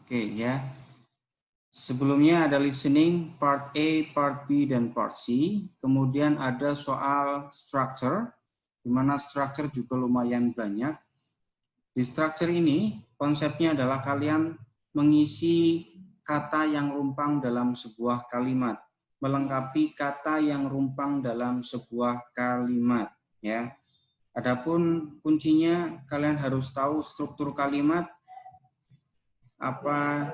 Oke ya. Sebelumnya ada listening, part A, part B, dan part C. Kemudian ada soal structure, di mana structure juga lumayan banyak. Di structure ini, konsepnya adalah kalian mengisi kata yang rumpang dalam sebuah kalimat, melengkapi kata yang rumpang dalam sebuah kalimat. Ya. Adapun kuncinya, kalian harus tahu struktur kalimat, apa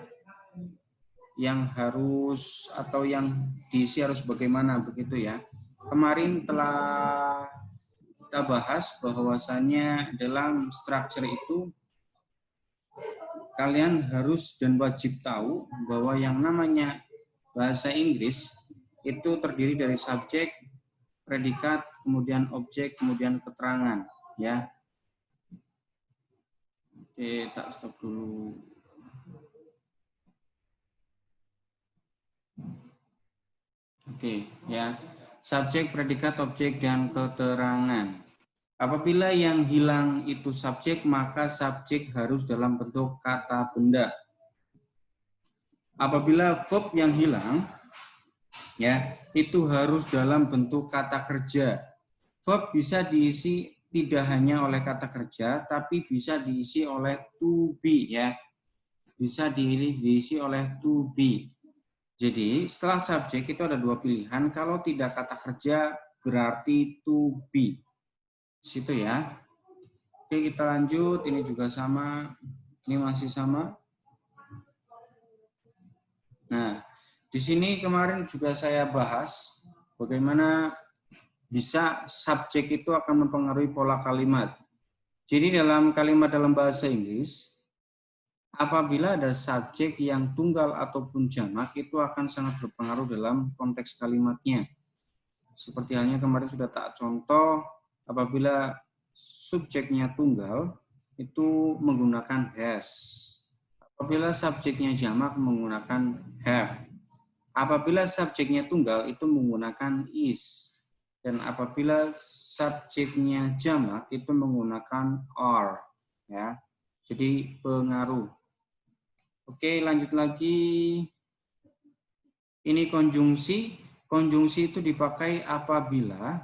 yang harus atau yang diisi harus bagaimana, begitu ya. Kemarin telah kita bahas bahwasannya dalam structure itu kalian harus dan wajib tahu bahwa yang namanya bahasa Inggris itu terdiri dari subjek, predikat, kemudian objek, kemudian keterangan, ya. Oke, tak stop dulu. Oke, ya. Subjek, predikat, objek, dan keterangan. Apabila yang hilang itu subjek, maka subjek harus dalam bentuk kata benda. Apabila verb yang hilang, ya, itu harus dalam bentuk kata kerja. Verb bisa diisi tidak hanya oleh kata kerja, tapi bisa diisi oleh to be, ya. Bisa diisi oleh to be. Jadi, setelah subjek itu ada dua pilihan. Kalau tidak kata kerja, berarti to be. Situ ya. Oke, kita lanjut. Ini juga sama. Ini masih sama. Nah, di sini kemarin juga saya bahas bagaimana bisa subjek itu akan mempengaruhi pola kalimat. Jadi dalam kalimat dalam bahasa Inggris, apabila ada subjek yang tunggal ataupun jamak, itu akan sangat berpengaruh dalam konteks kalimatnya. Seperti halnya kemarin sudah tak contoh, apabila subjeknya tunggal, itu menggunakan has. Apabila subjeknya jamak, menggunakan have. Apabila subjeknya tunggal, itu menggunakan is. Dan apabila subjeknya jamak, itu menggunakan are. Ya. Jadi pengaruh. Oke, lanjut lagi. Ini konjungsi. Konjungsi itu dipakai apabila,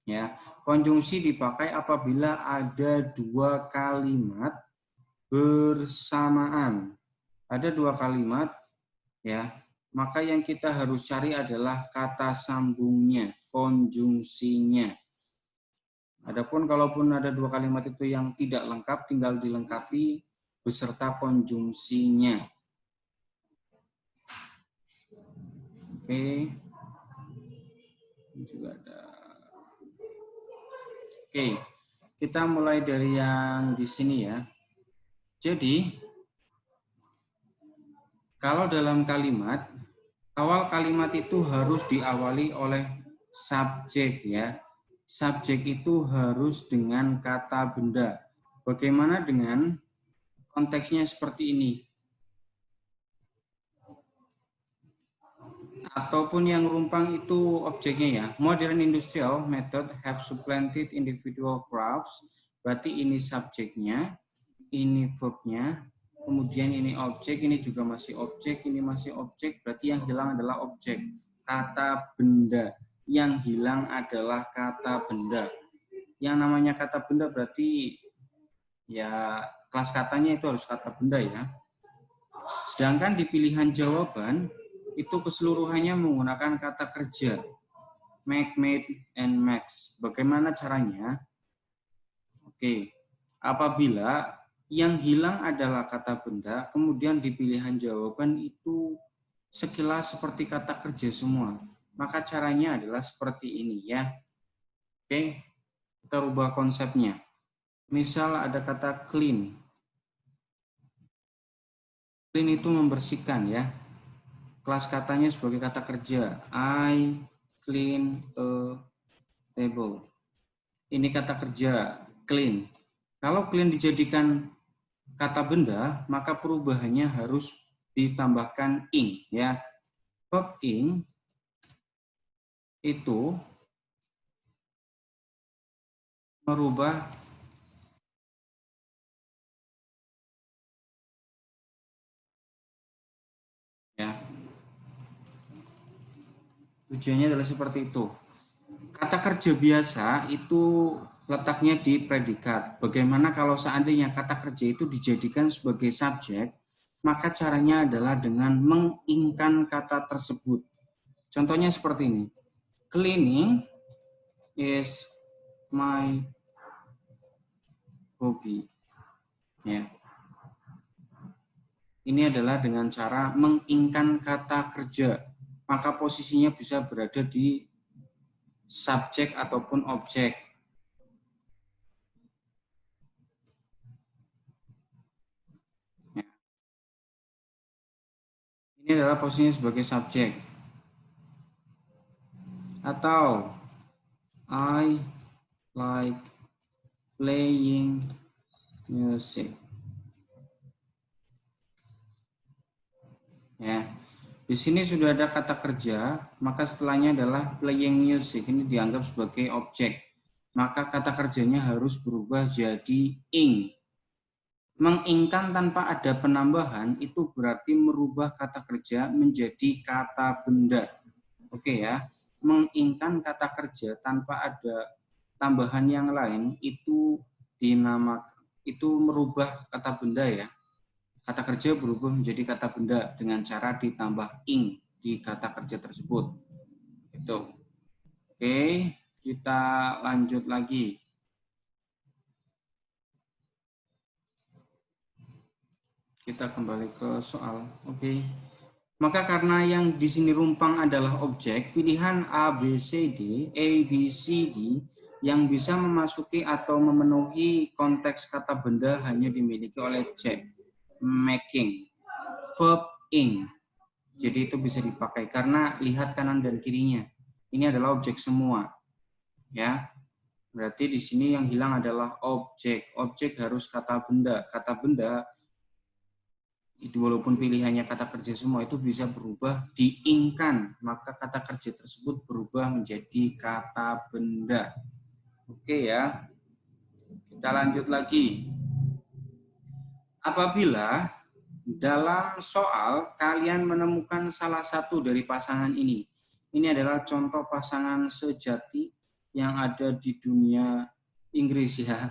ya, konjungsi dipakai apabila ada dua kalimat bersamaan. Ada dua kalimat, ya. Maka yang kita harus cari adalah kata sambungnya, konjungsinya. Adapun kalaupun ada dua kalimat itu yang tidak lengkap, tinggal dilengkapi beserta konjungsinya. Oke. Ini juga ada. Oke. Kita mulai dari yang di sini ya. Jadi, kalau dalam kalimat, awal kalimat itu harus diawali oleh subjek ya. Subjek itu harus dengan kata benda. Bagaimana dengan konteksnya seperti ini? Ataupun yang rumpang itu objeknya ya. Modern industrial method have supplanted individual crafts. Berarti ini subjeknya, ini verbnya, kemudian ini objek, ini juga masih objek, ini masih objek. Berarti yang hilang adalah objek. Kata benda. Yang hilang adalah kata benda. Yang namanya kata benda berarti ya kelas katanya itu harus kata benda ya. Sedangkan di pilihan jawaban itu keseluruhannya menggunakan kata kerja. Make, made, and max. Bagaimana caranya? Oke. Apabila yang hilang adalah kata benda, kemudian di pilihan jawaban itu sekilas seperti kata kerja semua. Maka caranya adalah seperti ini ya. Oke, kita rubah konsepnya. Misal ada kata clean. Clean itu membersihkan ya. Kelas katanya sebagai kata kerja. I clean a table. Ini kata kerja, clean. Kalau clean dijadikan kata benda, maka perubahannya harus ditambahkan ing ya. Verb ing itu merubah Tujuannya adalah seperti itu. Kata kerja biasa itu letaknya di predikat. Bagaimana kalau seandainya kata kerja itu dijadikan sebagai subjek, maka caranya adalah dengan mengingkan kata tersebut. Contohnya seperti ini. Cleaning is my hobby. Ya. Ini adalah dengan cara mengingkan kata kerja. Maka posisinya bisa berada di subjek ataupun objek. Ya. Ini adalah posisinya sebagai subjek. Atau I like playing music. Ya. Di sini sudah ada kata kerja, maka setelahnya adalah playing music. Ini dianggap sebagai objek. Maka kata kerjanya harus berubah jadi ing. Mengingkan tanpa ada penambahan itu berarti merubah kata kerja menjadi kata benda. Oke ya. Mengingkan kata kerja tanpa ada tambahan yang lain itu dinamakan, itu merubah kata benda ya. Kata kerja berubah menjadi kata benda dengan cara ditambah ing di kata kerja tersebut. Itu. Oke, kita lanjut lagi. Kita kembali ke soal. Oke. Maka karena yang di sini rumpang adalah objek, pilihan A, B, C, D, A, B, C, D yang bisa memasuki atau memenuhi konteks kata benda hanya dimiliki oleh C. Making. Verb ing. Jadi itu bisa dipakai karena lihat kanan dan kirinya. Ini adalah objek semua. Ya. Berarti di sini yang hilang adalah objek. Objek harus kata benda. Kata benda itu walaupun pilihannya kata kerja semua itu bisa berubah diingkan, maka kata kerja tersebut berubah menjadi kata benda. Oke ya. Kita lanjut lagi. Apabila dalam soal kalian menemukan salah satu dari pasangan ini adalah contoh pasangan sejati yang ada di dunia Inggris ya.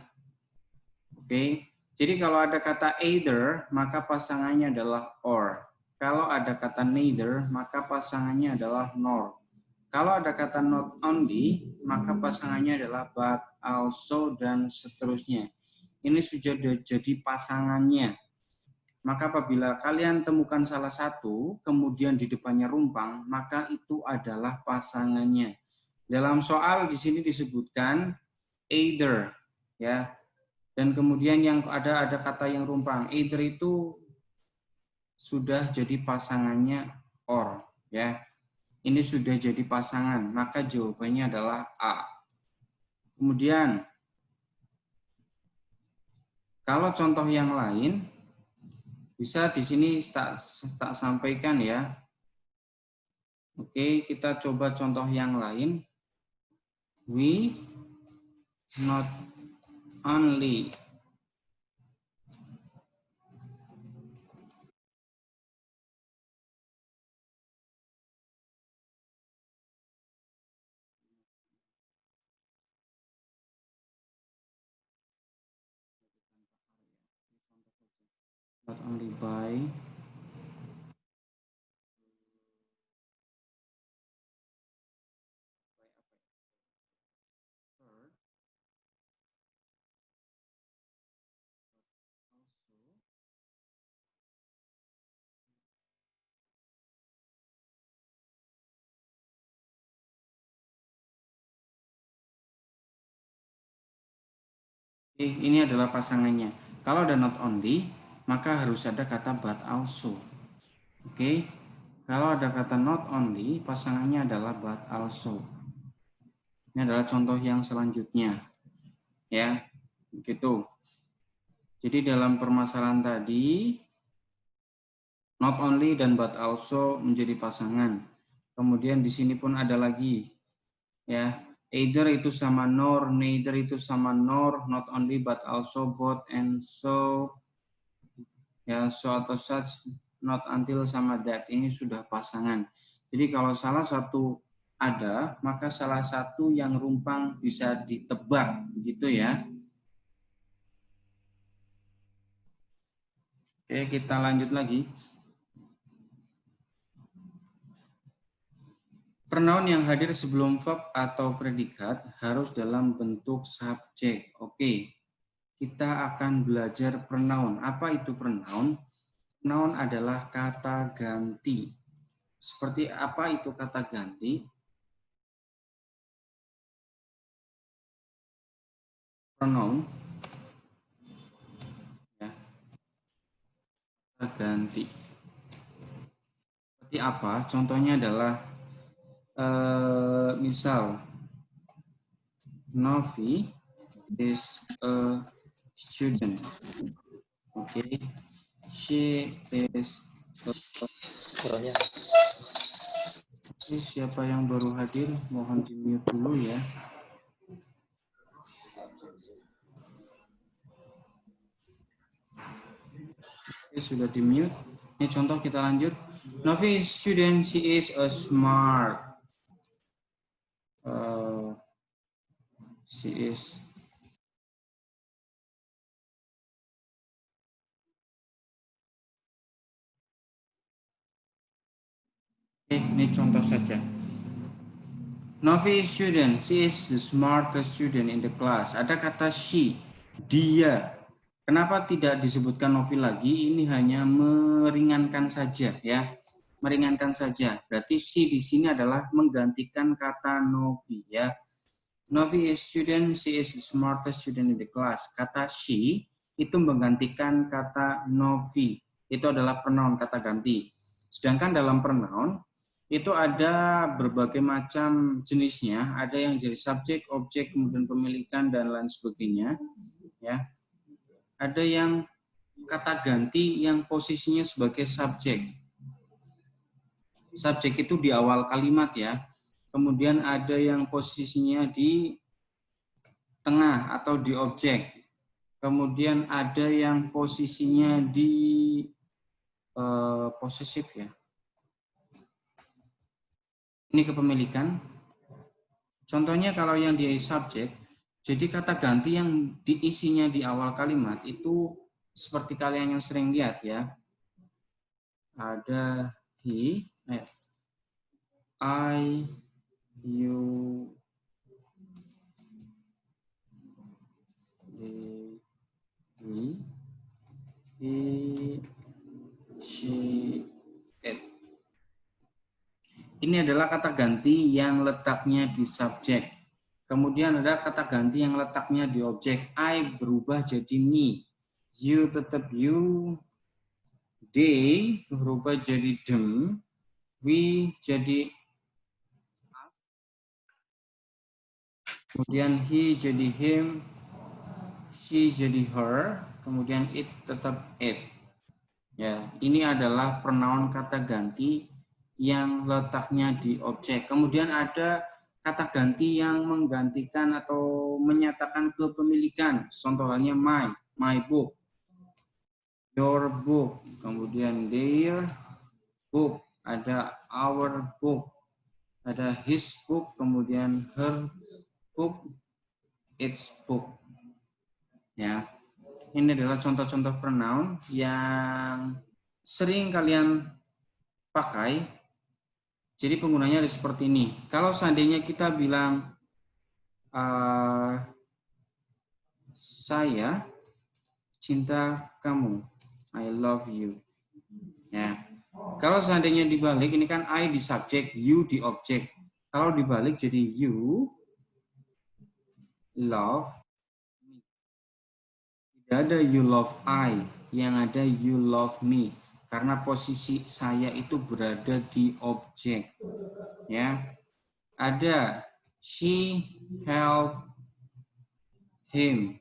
Oke. Jadi kalau ada kata either, maka pasangannya adalah or. Kalau ada kata neither, maka pasangannya adalah nor. Kalau ada kata not only, maka pasangannya adalah but, also, dan seterusnya. Ini sudah jadi pasangannya. Maka apabila kalian temukan salah satu, kemudian di depannya rumpang, maka itu adalah pasangannya. Dalam soal di sini disebutkan either, ya. Dan kemudian yang ada kata yang rumpang. Either itu sudah jadi pasangannya or, ya. Ini sudah jadi pasangan, maka jawabannya adalah A. Kemudian kalau contoh yang lain bisa di sini tak sampaikan ya. Oke, kita coba contoh yang lain. We not only buy ini adalah pasangannya. Kalau ada not only, maka harus ada kata but also. Oke. Kalau ada kata not only, pasangannya adalah but also. Ini adalah contoh yang selanjutnya. Ya, begitu. Jadi dalam permasalahan tadi, not only dan but also menjadi pasangan. Kemudian di sini pun ada lagi. Ya, either itu sama nor, neither itu sama nor, not only but also both, and so, ya, so atau such, not until sama that. Ini sudah pasangan. Jadi kalau salah satu ada, maka salah satu yang rumpang bisa ditebak, gitu ya. Oke, kita lanjut lagi. Pronoun yang hadir sebelum verb atau predikat harus dalam bentuk subjek. Oke, kita akan belajar pronoun. Apa itu pronoun? Pronoun adalah kata ganti. Seperti apa itu kata ganti? Pronoun ya, kata ganti. Seperti apa? Contohnya adalah misal Novi is a student. Okay, she is Kurangnya. Siapa yang baru hadir mohon di-mute dulu ya. Oke, sudah di-mute. Ini contoh, kita lanjut. Novi is student, she is a smart. She is ini contoh saja. Novi is student, she is the smartest student in the class. Ada kata she, dia. Kenapa tidak disebutkan Novi lagi? Ini hanya meringankan saja ya. Meringankan saja. Berarti she di sini adalah menggantikan kata Novi ya. Novi is student, she is the smartest student in the class. Kata she itu menggantikan kata Novi. Itu adalah pronoun, kata ganti. Sedangkan dalam pronoun itu ada berbagai macam jenisnya. Ada yang jadi subjek, objek, kemudian pemilikan dan lain sebagainya. Ya. Ada yang kata ganti yang posisinya sebagai subjek. Subjek itu di awal kalimat ya. Kemudian ada yang posisinya di tengah atau di objek. Kemudian ada yang posisinya di posesif ya. Ini kepemilikan. Contohnya kalau yang di subjek, jadi kata ganti yang diisinya di awal kalimat itu seperti kalian yang sering lihat ya. Ada he, I, you, they, he, she, it. Ini adalah kata ganti yang letaknya di subjek. Kemudian ada kata ganti yang letaknya di objek. I berubah jadi me. You tetap you. They berubah jadi them. We jadi us. Kemudian he jadi him. She jadi her. Kemudian it tetap it. Ya, ini adalah pronoun kata ganti yang letaknya di objek. Kemudian ada kata ganti yang menggantikan atau menyatakan kepemilikan. Contohnya my book, your book, kemudian their book, ada our book, ada his book, kemudian her book, its book. Ya, ini adalah contoh-contoh pronoun yang sering kalian pakai. Jadi penggunanya ada seperti ini. Kalau seandainya kita bilang saya cinta kamu, I love you. Ya. Kalau seandainya dibalik, ini kan I di subjek, you di objek. Kalau dibalik jadi you love. Tidak ada you love I, yang ada you love me. Karena posisi saya itu berada di objek. Ya. Ada she help him.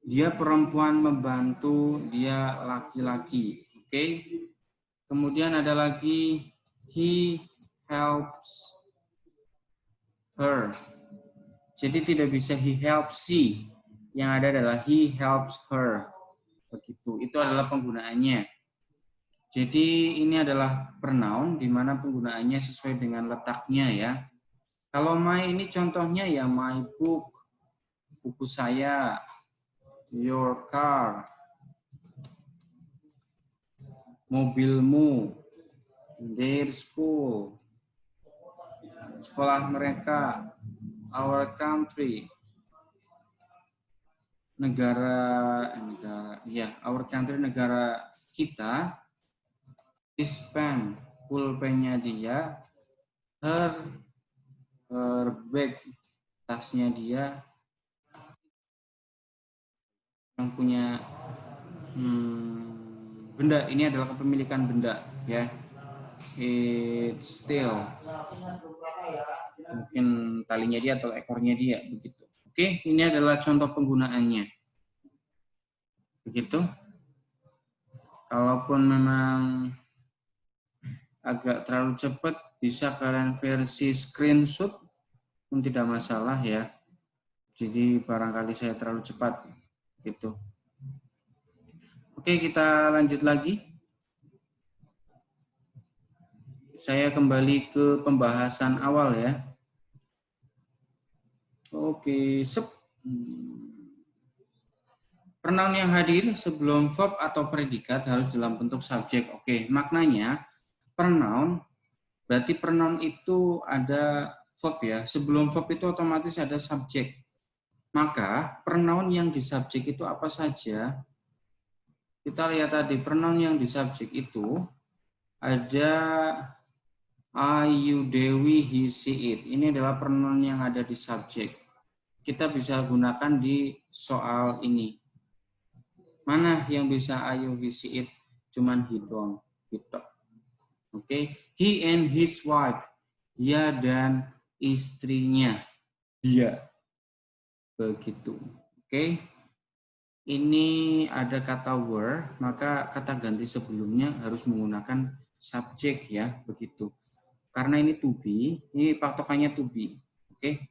Dia perempuan membantu dia laki-laki. Oke. Kemudian ada lagi he helps her. Jadi tidak bisa he helps she. Yang ada adalah he helps her. Begitu. Itu adalah penggunaannya. Jadi ini adalah pronoun di mana penggunaannya sesuai dengan letaknya ya. Kalau my ini contohnya ya my book, buku saya, your car, mobilmu, their school, sekolah mereka, our country, our country negara kita, his pen, pulpennya dia, her bag, tasnya dia, yang punya benda, ini adalah kepemilikan benda ya. It's still, mungkin talinya dia atau ekornya dia begitu. Oke, ini adalah contoh penggunaannya. Begitu. Kalaupun memang agak terlalu cepat, bisa kalian versi screenshot pun tidak masalah ya. Jadi barangkali saya terlalu cepat gitu. Oke, kita lanjut lagi. Saya kembali ke pembahasan awal ya. Oke, pronoun yang hadir sebelum verb atau predikat harus dalam bentuk subjek. Oke, maknanya pronoun berarti pronoun itu ada verb ya. Sebelum verb itu otomatis ada subjek. Maka pronoun yang di subjek itu apa saja? Kita lihat tadi pronoun yang di subjek itu ada I, you, Dewi, he, she, it. Ini adalah pronoun yang ada di subjek. Kita bisa gunakan di soal ini. Mana yang bisa I, you, he, she, it? Cuman he doang. Gitu. Oke. He and his wife. Dia dan istrinya. Dia. Begitu. Oke. Ini ada kata were, maka kata ganti sebelumnya harus menggunakan subjek ya. Begitu. Karena ini to be, ini patokannya to be. Oke.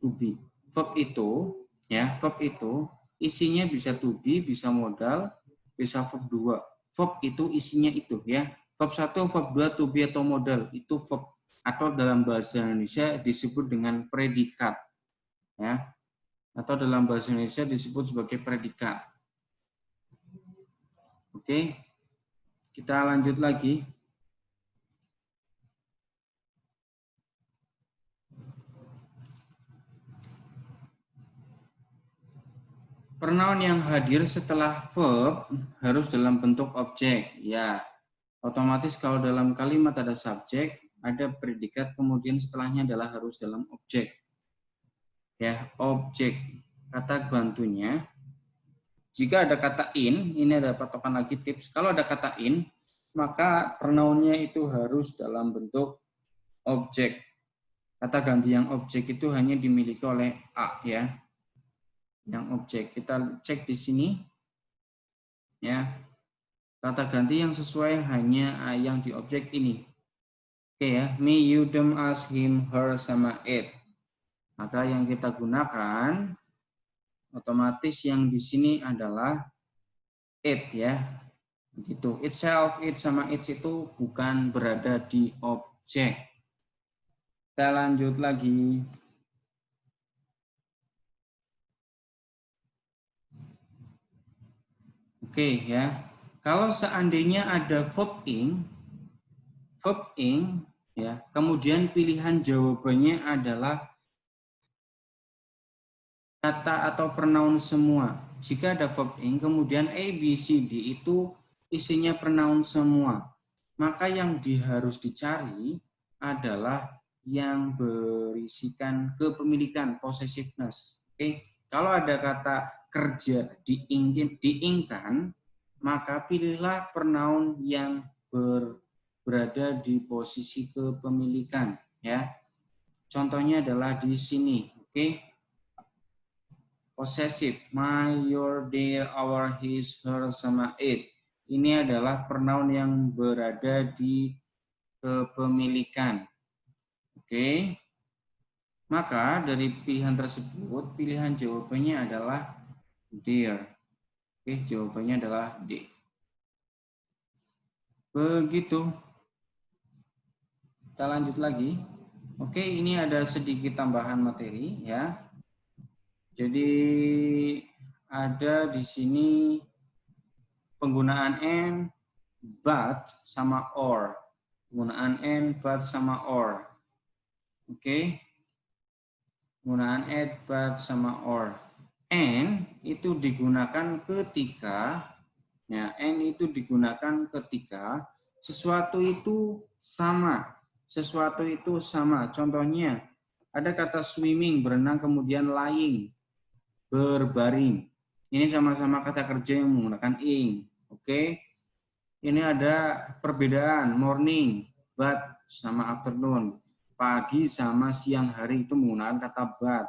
To be. Verb itu, ya, verb itu isinya bisa to be, bisa modal, bisa verb 2. Verb itu isinya itu ya. Verb 1, verb 2, to be atau modal, itu verb atau dalam bahasa Indonesia disebut dengan predikat. Ya. Atau dalam bahasa Indonesia disebut sebagai predikat. Oke. Kita lanjut lagi. Pronoun yang hadir setelah verb harus dalam bentuk objek. Ya, otomatis kalau dalam kalimat ada subjek, ada predikat, kemudian setelahnya adalah harus dalam objek. Ya, objek. Kata bantunya. Jika ada kata in, ini ada patokan lagi tips. Kalau ada kata in, maka pronounnya itu harus dalam bentuk objek. Kata ganti yang objek itu hanya dimiliki oleh A ya. Yang objek. Kita cek di sini. Ya. Kata ganti yang sesuai hanya yang di objek ini. Oke ya. Me, you, them, us, him, her, sama it. Maka yang kita gunakan otomatis yang di sini adalah it ya. Begitu. Itself, it sama its itu bukan berada di objek. Kita lanjut lagi. Oke ya, kalau seandainya ada verb ing ya, kemudian pilihan jawabannya adalah kata atau pronoun semua. Jika ada verb ing, kemudian A, B, C, D itu isinya pronoun semua. Maka yang harus dicari adalah yang berisikan kepemilikan, possessiveness. Oke, kalau ada kata kerja diingkan, maka pilihlah pronoun yang berada di posisi kepemilikan ya. Contohnya adalah di sini, oke. Possessive, my, your, their, our, his, her, sama it. Ini adalah pronoun yang berada di kepemilikan. Oke. Maka dari pilihan tersebut, pilihan jawabannya adalah their. Oke, jawabannya adalah D. Begitu. Kita lanjut lagi. Oke, ini ada sedikit tambahan materi ya. Jadi ada di sini penggunaan and, but sama or. Penggunaan and, but sama or. Oke. Penggunaan and, but sama or. And itu digunakan ketika ya, and itu digunakan ketika sesuatu itu sama. Sesuatu itu sama. Contohnya ada kata swimming, berenang, kemudian lying, berbaring. Ini sama-sama kata kerja yang menggunakan ing. Oke. Ini ada perbedaan morning, but sama afternoon. Pagi sama siang hari itu menggunakan kata but.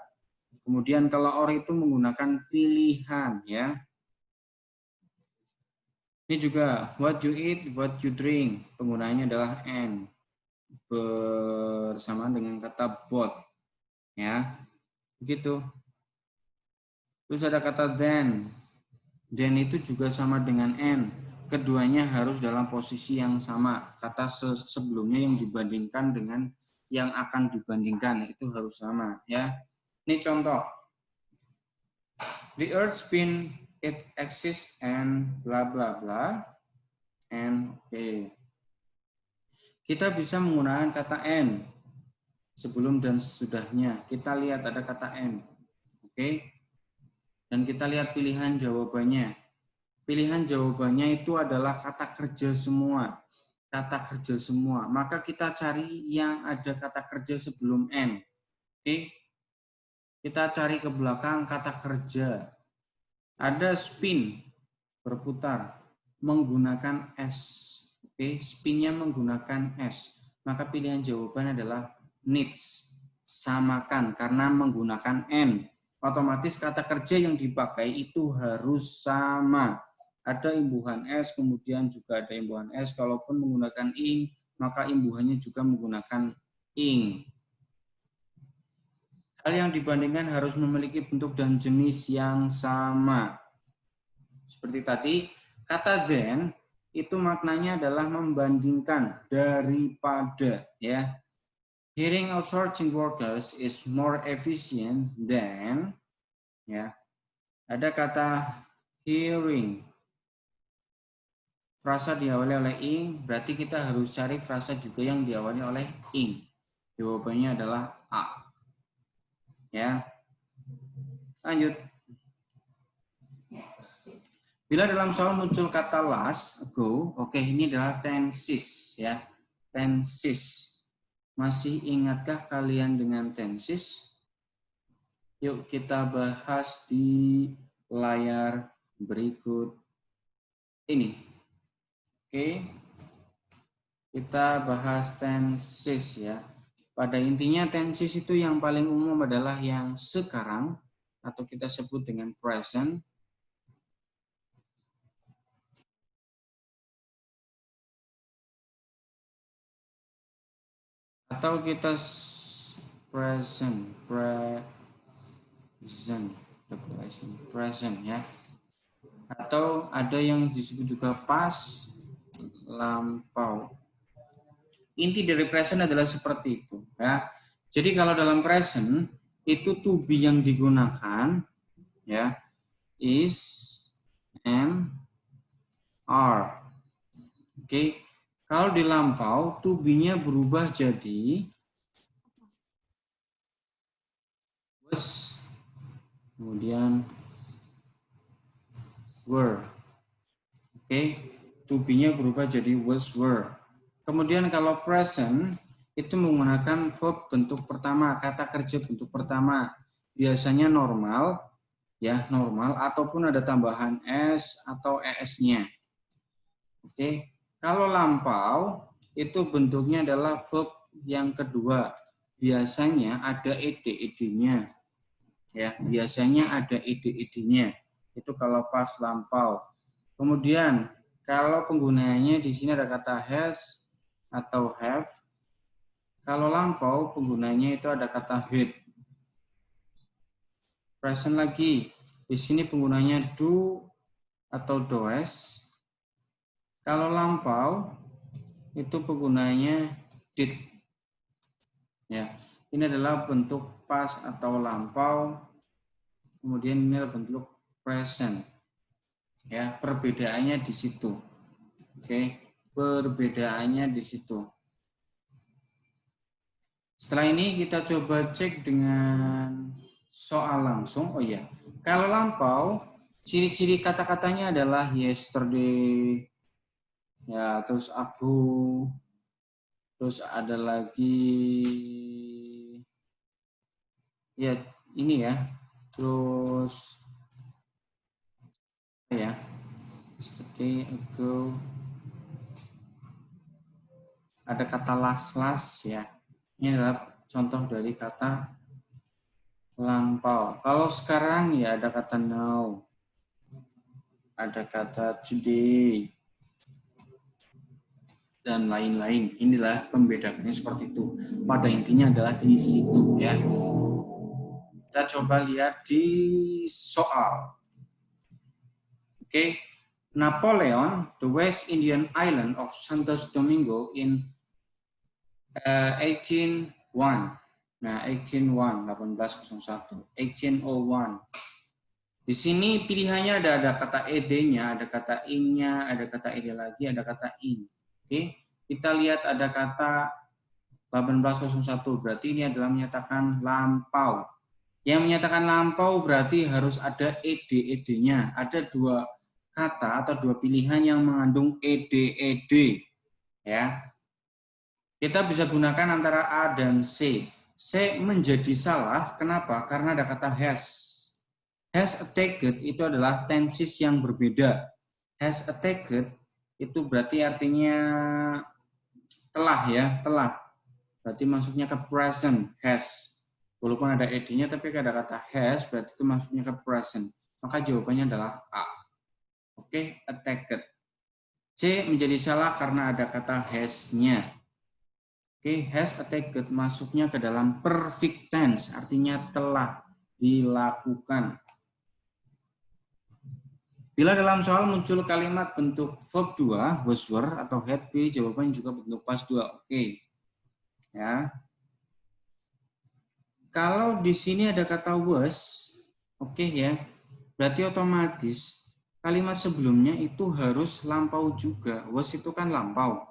Kemudian kalau or itu menggunakan pilihan ya. Ini juga what you eat, what you drink. Penggunaannya adalah and bersamaan dengan kata both ya. Begitu. Terus ada kata then. Then itu juga sama dengan and. Keduanya harus dalam posisi yang sama. Kata sebelumnya yang dibandingkan dengan yang akan dibandingkan itu harus sama ya. Ini contoh. The earth spin, it exists and bla bla bla. And okay. Kita bisa menggunakan kata and sebelum dan sesudahnya. Kita lihat ada kata and. Oke. Dan kita lihat pilihan jawabannya. Pilihan jawabannya itu adalah kata kerja semua. Kata kerja semua. Maka kita cari yang ada kata kerja sebelum and. Oke. Kita cari ke belakang kata kerja. Ada spin, berputar, menggunakan S. Oke, spinnya menggunakan S. Maka pilihan jawaban adalah needs. Samakan karena menggunakan N. Otomatis kata kerja yang dipakai itu harus sama. Ada imbuhan S, kemudian juga ada imbuhan S. Kalaupun menggunakan ing, maka imbuhannya juga menggunakan ing. Hal yang dibandingkan harus memiliki bentuk dan jenis yang sama. Seperti tadi, kata then itu maknanya adalah membandingkan daripada ya. Hearing outsourcing workers is more efficient than ya. Ada kata hearing. Frasa diawali oleh ing, berarti kita harus cari frasa juga yang diawali oleh ing. Jawabannya adalah A. Ya. Lanjut. Bila dalam soal muncul kata last, ago, oke, ini adalah tenses ya. Tenses. Masih ingatkah kalian dengan tenses? Yuk kita bahas di layar berikut ini. Oke. Kita bahas tenses ya. Pada intinya tenses itu yang paling umum adalah yang sekarang atau kita sebut dengan present. Atau kita present ya. Atau ada yang disebut juga past, lampau. Inti dari present adalah seperti itu ya. Jadi kalau dalam present itu to be yang digunakan ya is, am, are. Oke. Kalau di lampau to be-nya berubah jadi was, kemudian were. Oke. To be-nya berubah jadi was, were. Kemudian kalau present itu menggunakan verb bentuk pertama, kata kerja bentuk pertama. Biasanya normal, ya normal, ataupun ada tambahan s atau es-nya. Oke, kalau lampau itu bentuknya adalah verb yang kedua. Biasanya ada ed-ed-nya, ya biasanya ada ed-ed-nya. Itu kalau pas lampau. Kemudian kalau penggunaannya di sini ada kata has atau have. Kalau lampau penggunanya itu ada kata had. Present lagi. Di sini penggunanya do atau does. Kalau lampau itu penggunanya did. Ya, ini adalah bentuk past atau lampau. Kemudian ini adalah bentuk present. Ya, perbedaannya di situ. Oke, perbedaannya di situ. Setelah ini kita coba cek dengan soal langsung. Oh ya, kalau lampau, ciri-ciri kata-katanya adalah yesterday, ya, terus aku, terus ada lagi, ya ini ya, terus ya, yesterday, ago, ada kata last ya. Ini adalah contoh dari kata lampau. Kalau sekarang ya ada kata now, ada kata today, dan lain-lain. Inilah pembedaannya seperti itu. Pada intinya adalah di situ ya. Kita coba lihat di soal. Oke. Napoleon, the West Indian island of Santo Domingo in 1801. Nah, 1801. Di sini pilihannya ada kata ed-nya, ada kata ing-nya, ada kata ed lagi, ada kata ing. Oke, kita lihat ada kata 1801, berarti ini adalah menyatakan lampau. Yang menyatakan lampau berarti harus ada ed-nya. Ada dua kata atau dua pilihan yang mengandung ed. Ya, kita bisa gunakan antara A dan C. C menjadi salah, kenapa? Karena ada kata has. Has attacked itu adalah tenses yang berbeda. Has attacked itu berarti artinya telah ya, telah. Berarti masuknya ke present, has. Walaupun ada ed-nya tapi ada kata has, berarti itu masuknya ke present. Maka jawabannya adalah A. Oke, attacked. C menjadi salah karena ada kata has-nya. Oke, has attacked masuknya ke dalam perfect tense, artinya telah dilakukan. Bila dalam soal muncul kalimat bentuk verb 2, was were atau had be, jawabannya juga bentuk past 2. Oke. Ya. Kalau di sini ada kata was, oke ya. Berarti otomatis kalimat sebelumnya itu harus lampau juga. Was itu kan lampau.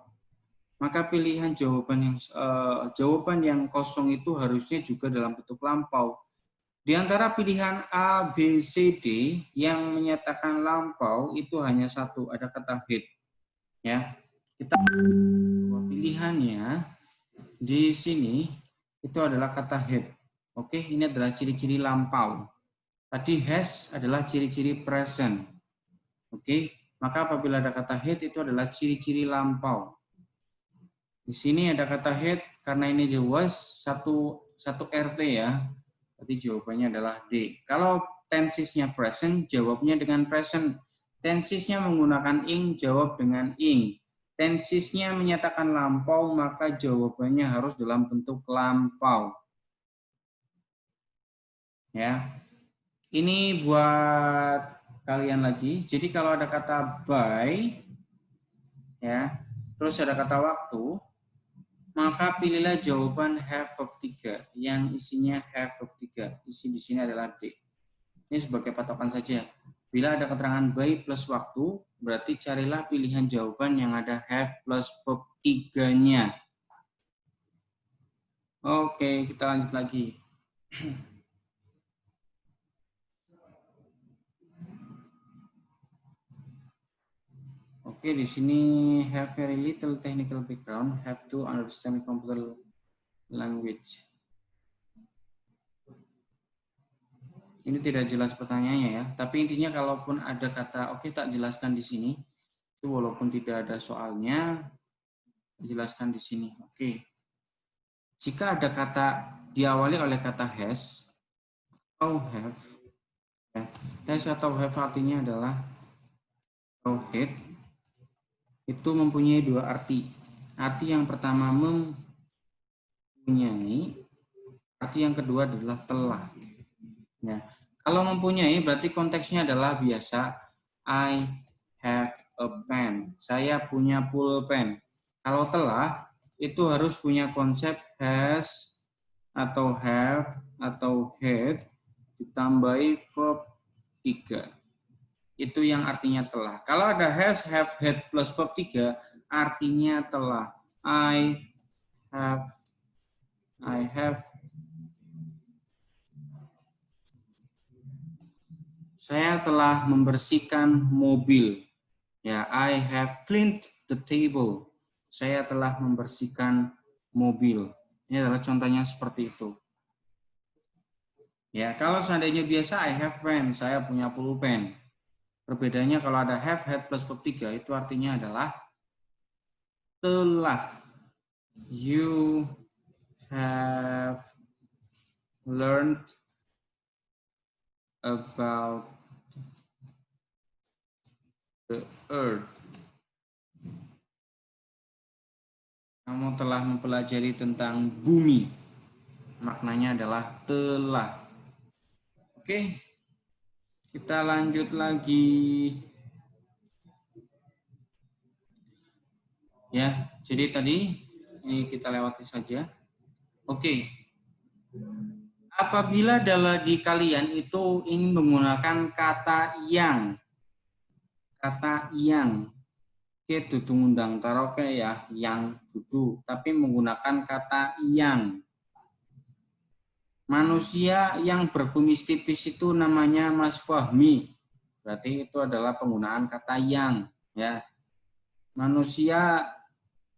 Maka pilihan jawaban yang kosong itu harusnya juga dalam bentuk lampau. Di antara pilihan A, B, C, D yang menyatakan lampau itu hanya satu, ada kata had. Ya, kita pilihannya di sini itu adalah kata had. Oke, ini adalah ciri-ciri lampau. Tadi has adalah ciri-ciri present. Oke, maka apabila ada kata had itu adalah ciri-ciri lampau. Di sini ada kata had karena ini was satu RT ya. Berarti jawabannya adalah D. Kalau tensesnya present, jawabnya dengan present. Tensesnya menggunakan ing, jawab dengan ing. Tensesnya menyatakan lampau, maka jawabannya harus dalam bentuk lampau. Ya. Ini buat kalian lagi. Jadi kalau ada kata by, ya, terus ada kata waktu, maka pilihlah jawaban have verb 3 yang isinya have verb 3. Isi di sini adalah D. Ini sebagai patokan saja. Bila ada keterangan by plus waktu, berarti carilah pilihan jawaban yang ada have plus verb 3-nya. Oke, kita lanjut lagi. Oke, di sini have very little technical background, have to understand computer language. Ini tidak jelas pertanyaannya ya, tapi intinya kalaupun ada kata oke tak jelaskan di sini, itu walaupun tidak ada soalnya, jelaskan di sini. Oke. Jika ada kata diawali oleh kata has atau have, ya, has atau have artinya adalah atau had, itu mempunyai dua arti. Arti yang pertama mempunyai, arti yang kedua adalah telah. Ya. Kalau mempunyai berarti konteksnya adalah biasa I have a pen. Saya punya pulpen. Kalau telah, itu harus punya konsep has, atau have, atau had, ditambahi verb 3. Itu yang artinya telah. Kalau ada has, have, had plus verb 3, artinya telah. I have, saya telah membersihkan mobil. Ya, I have cleaned the table. Saya telah membersihkan mobil. Ini adalah contohnya seperti itu. Ya, kalau seandainya biasa I have pen, saya punya pulpen. Perbedaannya kalau ada have, had plus verb 3 itu artinya adalah telah. You have learned about the earth. Kamu telah mempelajari tentang bumi. Maknanya adalah telah. Oke. Kita lanjut lagi. Ya, jadi tadi ini kita lewati saja. Oke. Apabila di kalian itu ingin menggunakan kata yang. Kata yang. Oke, dudu ngundang taroke ya, yang dudu, tapi menggunakan kata yang. Manusia yang berkumis tipis itu namanya Mas Fahmi. Berarti itu adalah penggunaan kata yang, ya. Manusia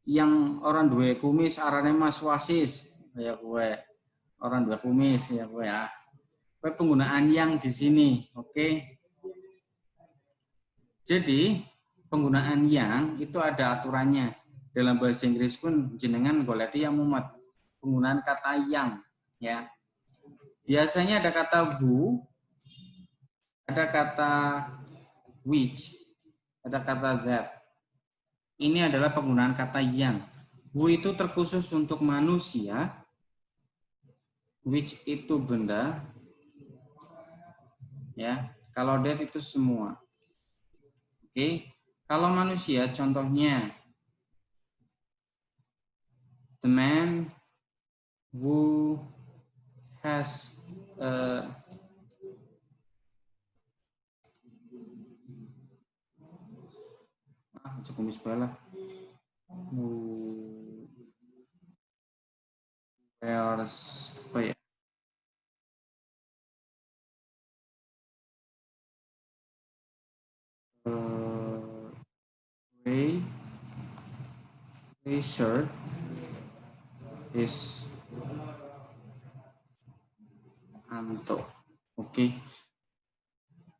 yang orang dua kumis arane Mas Wasis, ya gue. Orang dua kumis ya gue ya. Gue penggunaan yang di sini, oke. Jadi penggunaan yang itu ada aturannya. Dalam bahasa Inggris pun jenengan goleti yang mumet. Penggunaan kata yang, ya. Biasanya ada kata who, ada kata which, ada kata that. Ini adalah penggunaan kata yang. Who itu terkhusus untuk manusia, which itu benda, ya. Kalau that itu semua. Oke. Kalau manusia contohnya the man who has cukup sebelah wears apa ya? Gray shirt is Anto. Oke.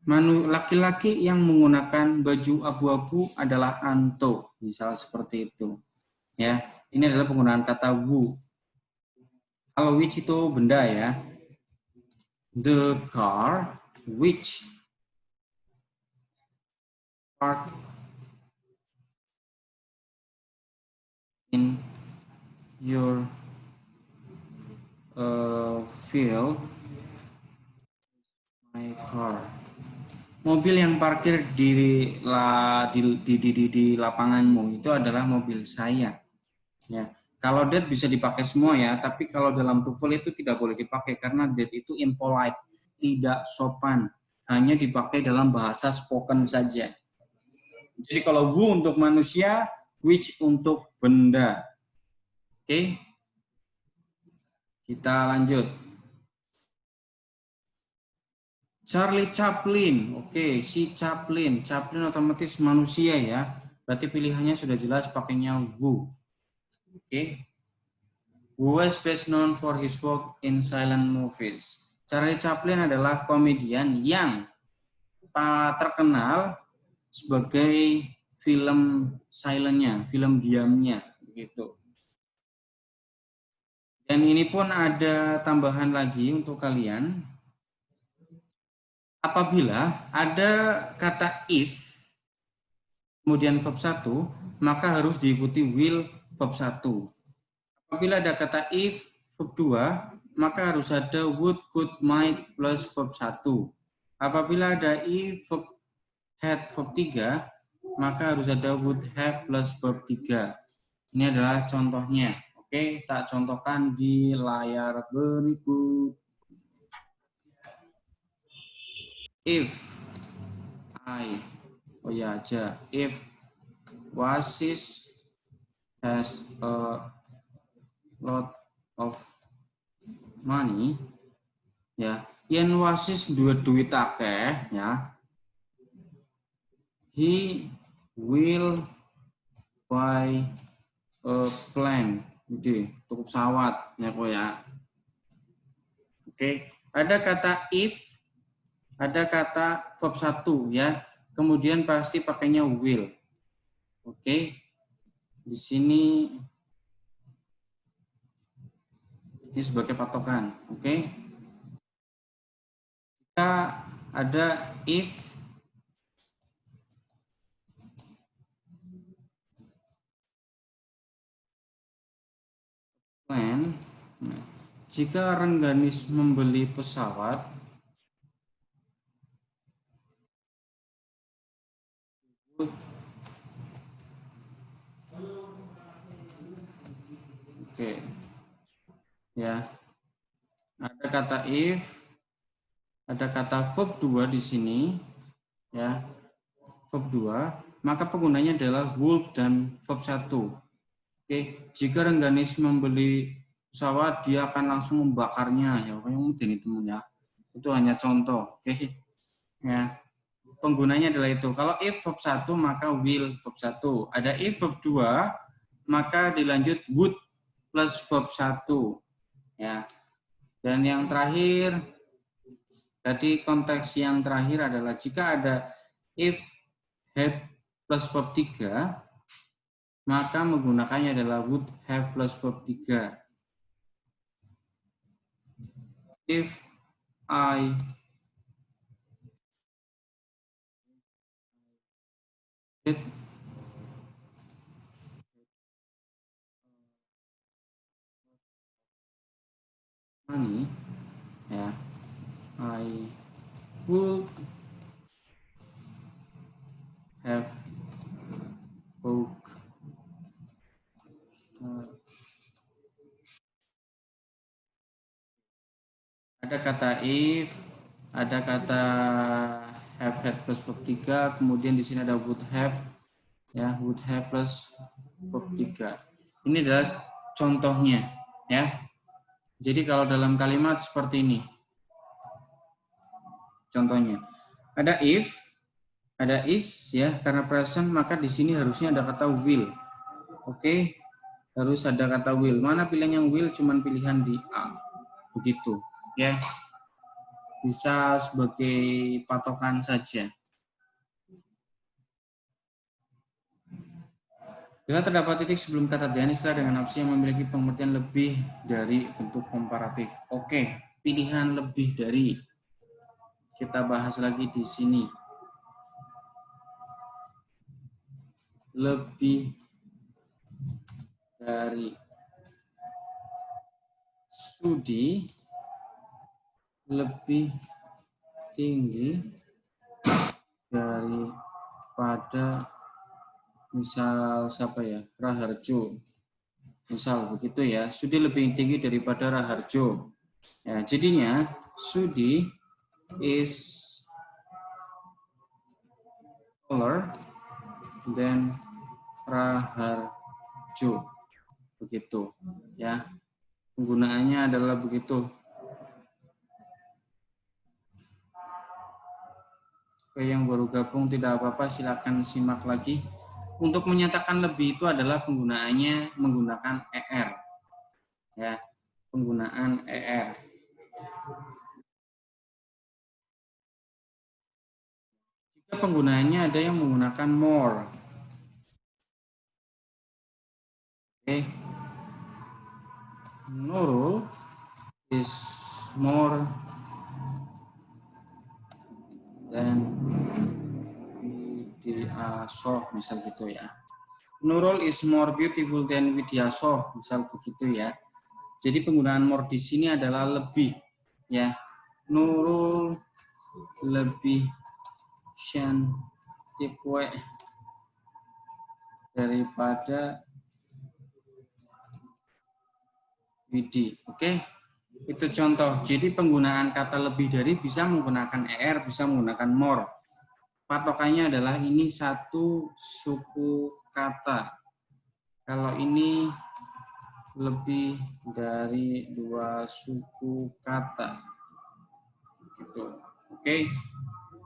Laki-laki yang menggunakan baju abu-abu adalah Anto, misal seperti itu. Ya, ini adalah penggunaan kata who. Kalau which itu benda ya. The car which parked in your field my car. Mobil yang parkir di lapanganmu itu adalah mobil saya. Ya. Kalau that bisa dipakai semua ya, tapi kalau dalam TOEFL itu tidak boleh dipakai karena that itu impolite, tidak sopan, hanya dipakai dalam bahasa spoken saja. Jadi kalau who untuk manusia, which untuk benda. Oke. Kita lanjut. Charlie Chaplin. Oke, si Chaplin. Chaplin otomatis manusia ya. Berarti pilihannya sudah jelas pakainya who. Oke. Who was best known for his work in silent movies. Charlie Chaplin adalah komedian yang terkenal sebagai film silentnya, film diamnya, gitu. Dan ini pun ada tambahan lagi untuk kalian. Apabila ada kata if, kemudian verb 1, maka harus diikuti will verb 1. Apabila ada kata if, verb 2, maka harus ada would, could, might, plus verb 1. Apabila ada if, verb had, verb 3, maka harus ada would have, plus verb 3. Ini adalah contohnya. Oke, tak contohkan di layar berikut. If if Wasis has a lot of money, ya, yen Wasis duwe duit akeh, ya, he will buy a plane, gitu, untuk pesawat, ya kok ya. Oke, ada kata if, ada kata verb 1 ya. Kemudian pasti pakainya will. Oke. Di sini ini sebagai patokan, oke. Kita ada if plan. Nah, jika Rengganis membeli pesawat, oke. Ya. Ada kata if, ada kata verb 2 di sini, ya. Verb 2, maka penggunanya adalah would dan verb 1. Oke, jika Rengganis membeli pesawat, dia akan langsung membakarnya, ya. Pokoknya mungkin itu ya. Itu hanya contoh, oke. Ya. Penggunanya adalah itu. Kalau if verb 1 maka will verb 1. Ada if verb 2 maka dilanjut would plus verb 1. Ya. Dan yang terakhir, tadi konteks yang terakhir adalah jika ada if had plus verb 3, maka menggunakannya adalah would have plus verb 3. If I had money, ya, I would have bought ada kata if, ada kata have had plus verb 3, kemudian di sini ada would have, ya, would have plus verb 3. Ini adalah contohnya, ya. Jadi kalau dalam kalimat seperti ini, contohnya ada if, ada is, ya, karena present maka di sini harusnya ada kata will. Oke, harus ada kata will. Mana pilihan yang will? Cuman pilihan di A, begitu, ya. Bisa sebagai patokan saja. Bila terdapat titik sebelum kata dan istilah dengan opsi yang memiliki pengertian lebih dari bentuk komparatif. Oke, pilihan lebih dari. Kita bahas lagi di sini. Lebih dari studi lebih tinggi daripada misal siapa ya, Raharjo, misal begitu ya, studi lebih tinggi daripada Raharjo. Ya, jadinya studi is taller than Raharjo, begitu ya, penggunaannya adalah begitu. Oke, yang baru gabung tidak apa-apa, silakan simak lagi. Untuk menyatakan lebih itu adalah penggunaannya menggunakan ER. Ya, penggunaan ER. Jika penggunaannya ada yang menggunakan more. Oke. Nurul is more than Widyasoh, misal gitu ya. Nurul is more beautiful than Widyasoh, misal begitu ya. Jadi penggunaan more di sini adalah lebih, ya. Nurul lebih cantik daripada Widih. Oke. Itu contoh. Jadi penggunaan kata lebih dari bisa menggunakan er, bisa menggunakan more. Patokannya adalah ini satu suku kata. Kalau ini lebih dari dua suku kata. Gitu. Oke.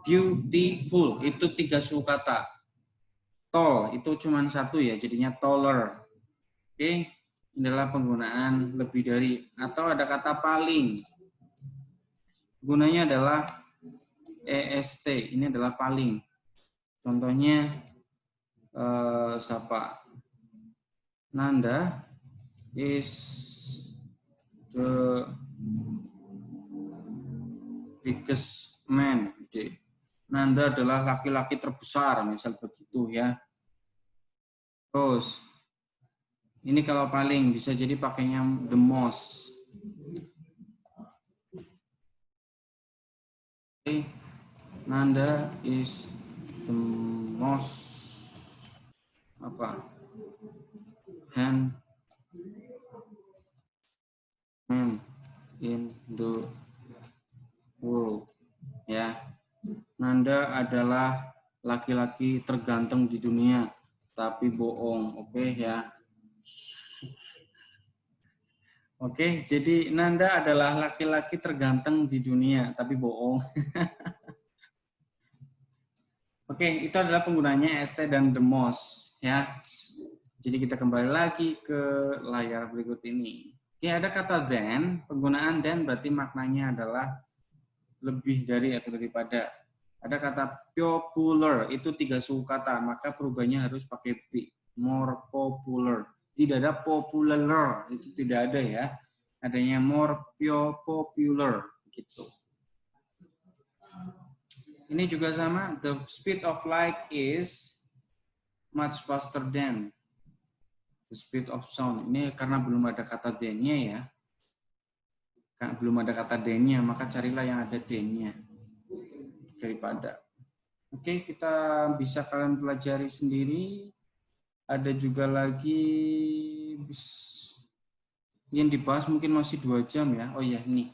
Beautiful itu 3 suku kata. Tall itu cuma satu ya, jadinya taller. Oke. Ini adalah penggunaan lebih dari, atau ada kata paling. Gunanya adalah est, ini adalah paling. Contohnya siapa? Nanda is the biggest man. Nanda adalah laki-laki terbesar, misal begitu ya. Terus ini kalau paling bisa jadi pakainya the most. Okay. Nanda is the most hand man in the world. Ya, Nanda adalah laki-laki terganteng di dunia, tapi bohong. Oke ya. Oke, jadi Nanda adalah laki-laki terganteng di dunia, tapi bohong. Oke, itu adalah penggunanya est dan the most, ya. Jadi kita kembali lagi ke layar berikut ini. Oke, ada kata than, penggunaan than berarti maknanya adalah lebih dari atau daripada. Ada kata popular, itu 3 suku kata, maka perubahannya harus pakai be, more popular. Tidak ada popular, itu tidak ada ya. Adanya more popular gitu. Ini juga sama, the speed of light is much faster than the speed of sound. Ini karena belum ada kata than-nya ya. Belum ada kata than-nya, maka carilah yang ada than-nya daripada. Oke, kita bisa kalian pelajari sendiri. Ada juga lagi yang dibahas mungkin masih 2 jam ya. Oh ya, ini.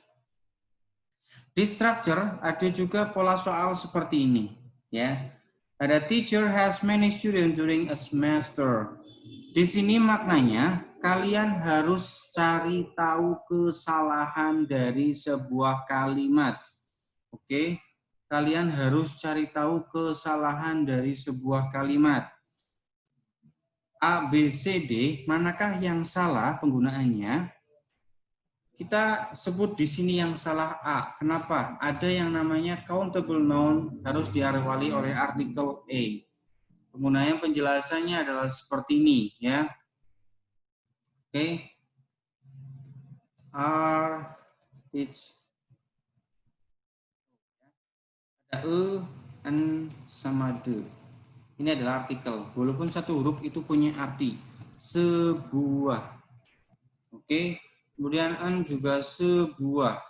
Di structure ada juga pola soal seperti ini, ya. Ada teacher has many students during a semester. Di sini maknanya kalian harus cari tahu kesalahan dari sebuah kalimat. Oke, kalian harus cari tahu kesalahan dari sebuah kalimat. A, B, C, D, manakah yang salah penggunaannya? Kita sebut di sini yang salah A. Kenapa? Ada yang namanya countable noun harus diawali oleh artikel A. Penggunaan penjelasannya adalah seperti ini, ya. Oke. Are, teach. Ada an, sama de. Ini adalah artikel. Walaupun satu huruf itu punya arti. Sebuah. Oke. Kemudian an juga sebuah.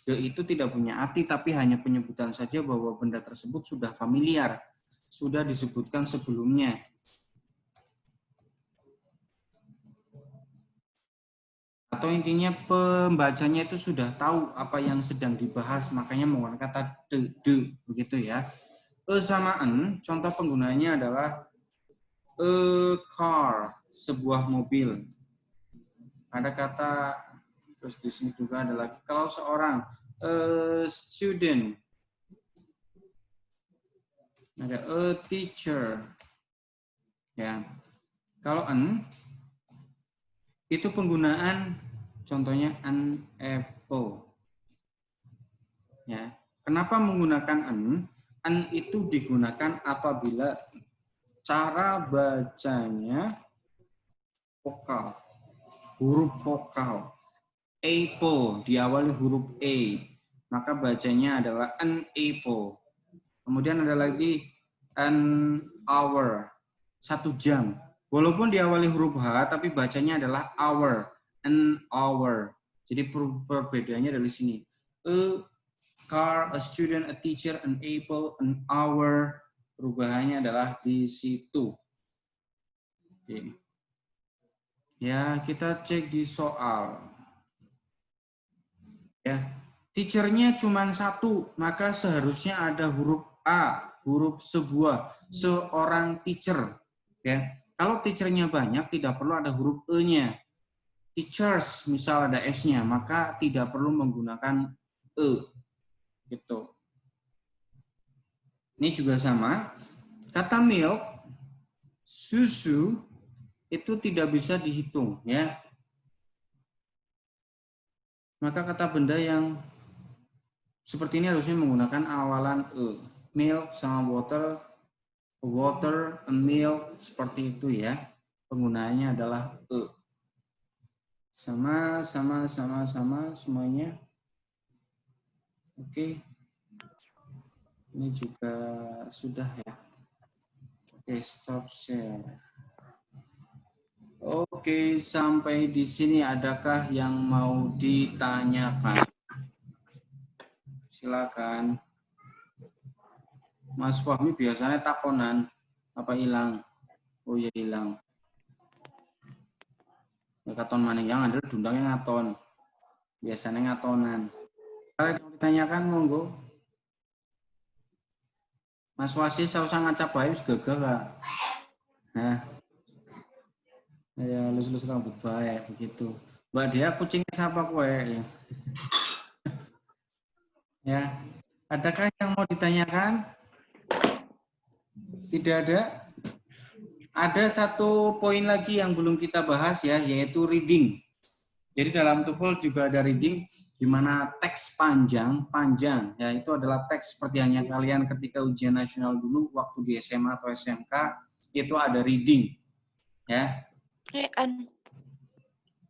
De itu tidak punya arti, tapi hanya penyebutan saja bahwa benda tersebut sudah familiar. Sudah disebutkan sebelumnya. Atau intinya pembacanya itu sudah tahu apa yang sedang dibahas, makanya menggunakan kata de, begitu ya. Sama en, contoh penggunaannya adalah a car, sebuah mobil. Ada kata, terus di sini juga ada lagi, kalau seorang student, ada a teacher, ya. Kalau an, itu penggunaan, contohnya an apple, ya. Kenapa menggunakan an? An itu digunakan apabila cara bacanya vokal, huruf vokal. Apple diawali huruf A, maka bacanya adalah an apple. Kemudian ada lagi an hour, 1 jam. Walaupun diawali huruf H, tapi bacanya adalah hour, an hour. Jadi perbedaannya dari sini. A car, a student, a teacher, an apple, an hour. Perubahannya adalah di situ. Oke. Ya, kita cek di soal. Ya, teachernya cuma satu, maka seharusnya ada huruf A, huruf sebuah, seorang teacher. Ya, kalau teachernya banyak, tidak perlu ada huruf E-nya. Teachers, misal ada S-nya, maka tidak perlu menggunakan E. Gitu. Ini juga sama. Kata milk, susu, itu tidak bisa dihitung. Ya. Maka kata benda yang seperti ini harusnya menggunakan awalan E. Milk sama water, water, milk, seperti itu ya. Penggunaannya adalah E. Sama semuanya. Oke. Ini juga sudah ya. Oke, stop share. Oke, sampai di sini adakah yang mau ditanyakan? Silakan. Mas Fahmi biasanya takonan apa hilang? Oh ya hilang. Katon maning yang ada dundangnya ngaton. Biasanya ngatonan. Kalau yang ditanyakan monggo. Mas Wasis sausah ngacap bae wis gegah Kak. Nah. Ya lus-lus rambut baik begitu. Mbak dia kucingnya siapa kowe ya? Ya. Adakah yang mau ditanyakan? Tidak ada? Ada satu poin lagi yang belum kita bahas ya, yaitu reading. Jadi dalam TOEFL juga ada reading, di mana teks panjang, ya itu adalah teks seperti hanya kalian ketika ujian nasional dulu, waktu di SMA atau SMK, itu ada reading. Ya.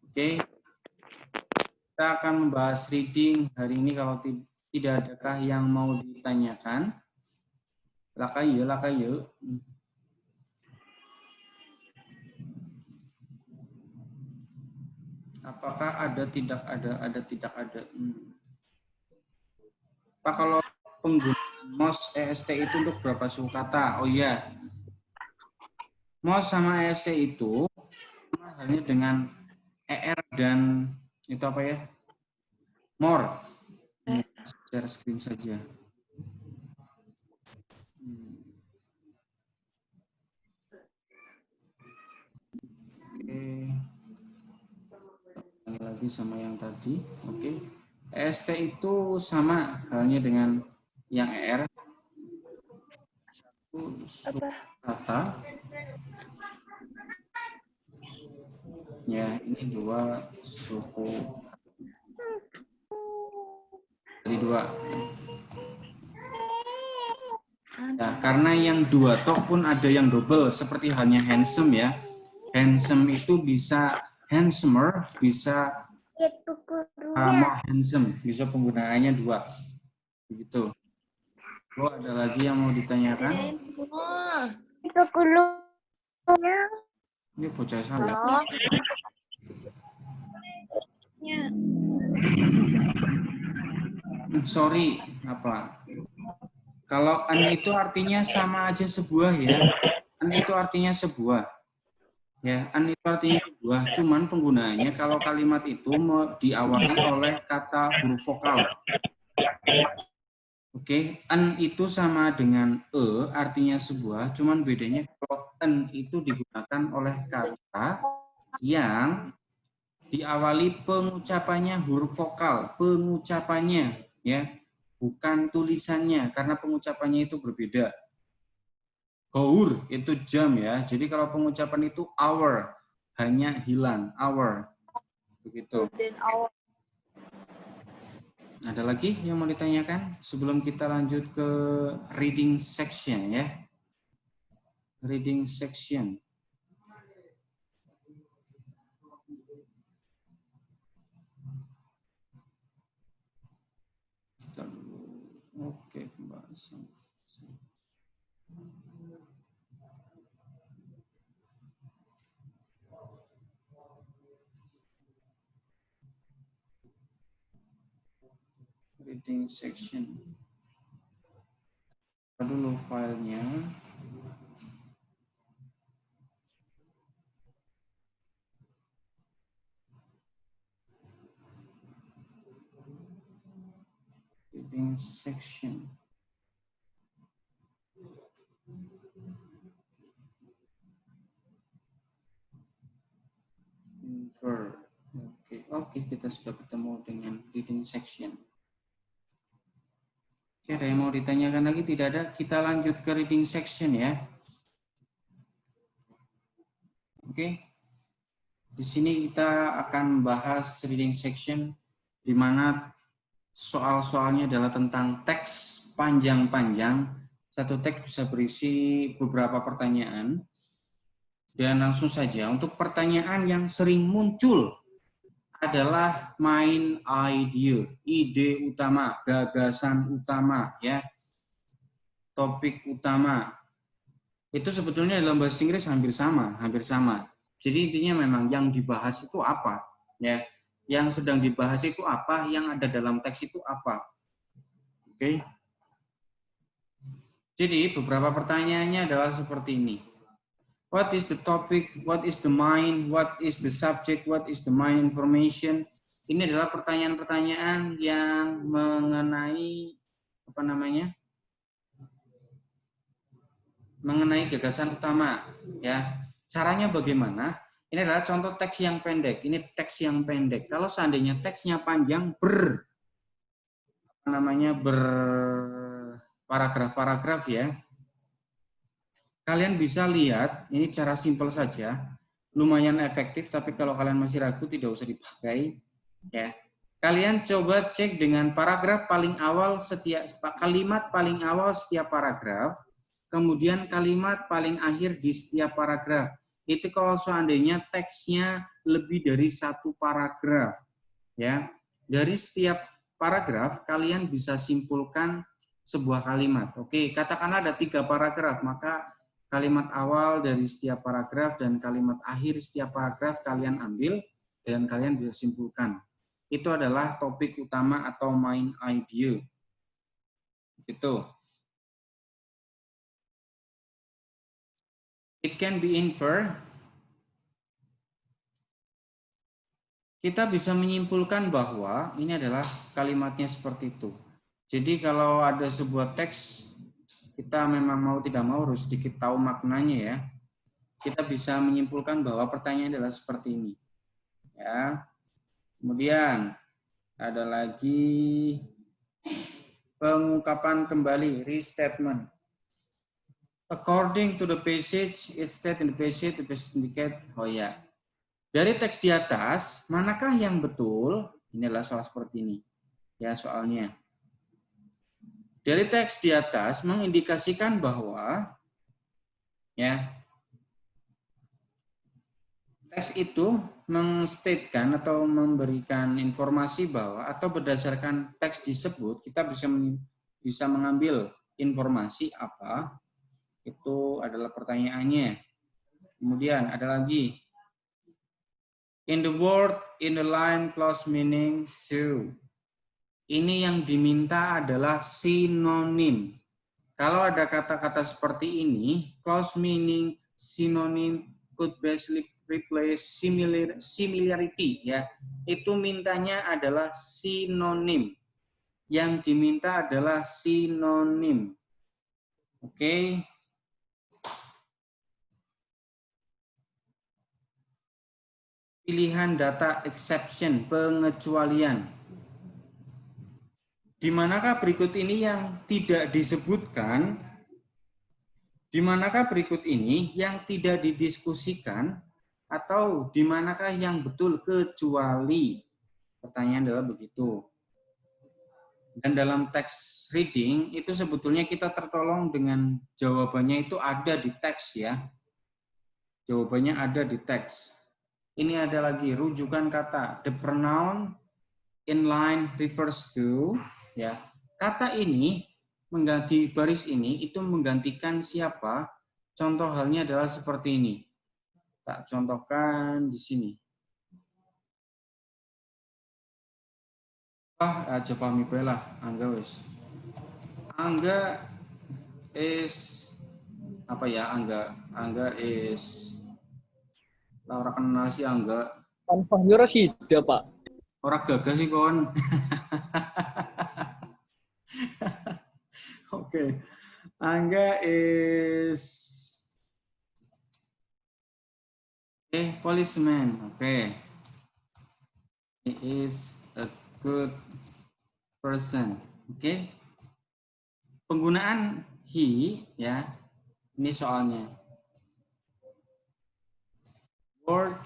Oke. Kita akan membahas reading hari ini, kalau tidak adakah yang mau ditanyakan. Lakai yuk. Apakah ada, tidak ada. Pak, kalau pengguna MOS EST itu untuk berapa suku kata? Oh iya. MOS sama EST itu sama halnya dengan ER dan itu apa ya? More. Share screen saja. Oke. Lagi sama yang tadi. Oke. EST itu sama halnya dengan yang ER. Satu suku kata. Ya, ini dua suku. Jadi dua. Ya, karena yang dua toh pun ada yang double, seperti halnya handsome ya. Handsome itu bisa handsomer, bisa more handsome, bisa penggunaannya dua. Begitu. Oh, ada lagi yang mau ditanyakan? Ini bocah saya. Sorry, apa? Kalau an itu artinya sama aja sebuah ya. An itu artinya sebuah. Ya, an itu artinya sebuah. Cuman penggunaannya kalau kalimat itu mau diawali oleh kata huruf vokal. Oke, an itu sama dengan artinya sebuah. Cuman bedanya kalau an itu digunakan oleh kata yang diawali pengucapannya huruf vokal, pengucapannya ya, bukan tulisannya, karena pengucapannya itu berbeda. Hour itu jam ya. Jadi kalau pengucapan itu hour, hanya hilang hour. Begitu. Ada lagi yang mau ditanyakan sebelum kita lanjut ke reading section ya. Reading section. Oke, pembahasan. Reading section. Buka dulu filenya. reading section. Infer. Oke, kita sudah ketemu dengan reading section. Oke, ada yang mau ditanyakan lagi? Tidak ada. Kita lanjut ke reading section ya. Oke. Di sini kita akan bahas reading section di mana soal-soalnya adalah tentang teks panjang-panjang. Satu teks bisa berisi beberapa pertanyaan. Dan langsung saja, untuk pertanyaan yang sering muncul adalah main idea, ide utama, gagasan utama, ya, topik utama. Itu sebetulnya dalam bahasa Inggris hampir sama. Jadi intinya memang yang dibahas itu apa, ya, yang sedang dibahas itu apa, yang ada dalam teks itu apa. Oke. Jadi beberapa pertanyaannya adalah seperti ini. What is the topic? What is the mind? What is the subject? What is the mind information? Ini adalah pertanyaan-pertanyaan yang mengenai apa namanya? Mengenai gagasan utama, ya. Caranya bagaimana? Ini adalah contoh teks yang pendek. Ini teks yang pendek. Kalau seandainya teksnya panjang, berparagraf-paragraf ya. Kalian bisa lihat, ini cara simpel saja, lumayan efektif, tapi kalau kalian masih ragu tidak usah dipakai. Ya, kalian coba cek dengan paragraf paling awal kalimat paling awal setiap paragraf, kemudian kalimat paling akhir di setiap paragraf. Itu kalau seandainya teksnya lebih dari satu paragraf, ya, dari setiap paragraf kalian bisa simpulkan sebuah kalimat. Oke, katakanlah ada 3 paragraf, maka kalimat awal dari setiap paragraf dan kalimat akhir setiap paragraf kalian ambil dan kalian bisa simpulkan. Itu adalah topik utama atau main idea. Gitu. It can be inferred. Kita bisa menyimpulkan bahwa ini adalah kalimatnya seperti itu. Jadi kalau ada sebuah teks, kita memang mau tidak mau harus sedikit tahu maknanya ya. Kita bisa menyimpulkan bahwa pertanyaan adalah seperti ini. Ya. Kemudian ada lagi pengungkapan kembali, restatement. According to the passage, it stated in the passage, the passage indicate, oh ya. Dari teks di atas, manakah yang betul? Ini adalah soal seperti ini. Ya, soalnya. Dari teks di atas mengindikasikan bahwa ya teks itu mengstatekan atau memberikan informasi bahwa atau berdasarkan teks disebut kita bisa mengambil informasi apa, itu adalah pertanyaannya. Kemudian ada lagi in the word in the line close meaning to. Ini yang diminta adalah sinonim. Kalau ada kata-kata seperti ini, close meaning, sinonim, could best replace similarity, ya. Itu mintanya adalah sinonim. Yang diminta adalah sinonim. Oke. Pilihan data exception, pengecualian. Di manakah berikut ini yang tidak disebutkan? Di manakah berikut ini yang tidak didiskusikan? Atau di manakah yang betul kecuali? Pertanyaan adalah begitu. Dan dalam teks reading itu sebetulnya kita tertolong dengan jawabannya itu ada di teks ya. Jawabannya ada di teks. Ini ada lagi rujukan kata. The pronoun in line refers to, ya. Kata ini mengganti baris ini itu menggantikan siapa? Contoh halnya adalah seperti ini. Tak contohkan di sini. Aja pahami bela, Angga wis. Angga is apa ya Angga? Angga is Laura kenal si Angga. Tanpa nyuruh sih, Pak. Orang gagah sih kon. Okay. Angga is a policeman. Okay. He is a good person. Okay. Penggunaan he ya. Ini soalnya. Word